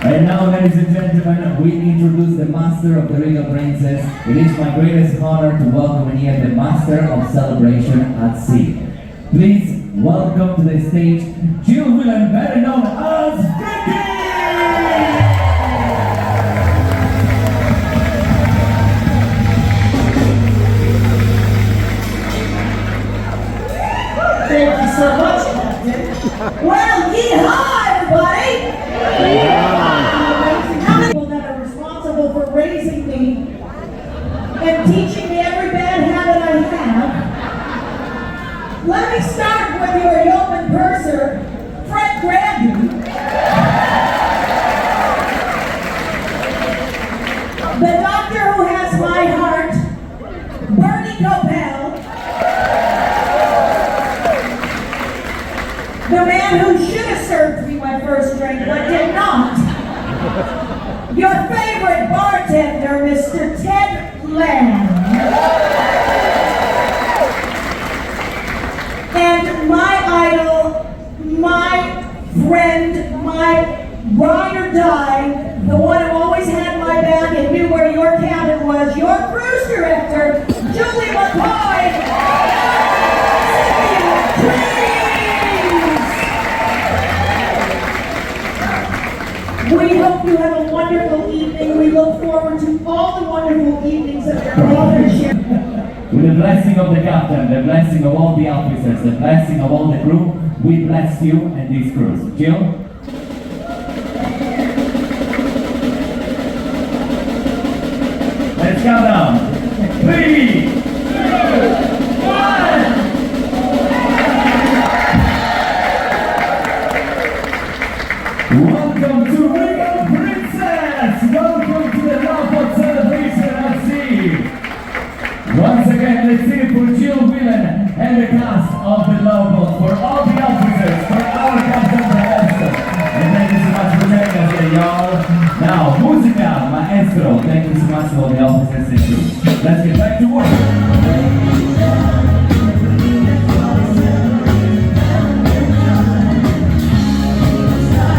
And now, ladies and gentlemen, we introduce the Master of the Regal Princess. It is my greatest honor to welcome here the Master of Celebration at Sea. Please welcome to the stage Jill Whelan, better known as Vicky! Thank you so much, Captain. Well, yeehaw, everybody! How many people that are responsible for raising me and teaching me every bad habit I have? Let me start with your yeoman purser, Fred Grandy. The doctor who has my heart, Bernie Copel. The man who should have served me my first drink, but did not. Your favorite bartender, Mr. Ted Lamb. And my idol, my friend, my ride or die, the one who always had my back and knew where your cabin was, your cruise director, Julie McCoy. We hope you have a wonderful evening. We look forward to all the wonderful evenings that you're all going to share. With the blessing of the captain, the blessing of all the officers, the blessing of all the crew, we bless you and this cruise. Jill? Let's count down. 3, 2, 1! Welcome to Regal Princess! Welcome to the Waterfall celebration at sea! Once again, let's sing it for Jill Whelan and the cast of the Waterfall, for all the officers, for our captain.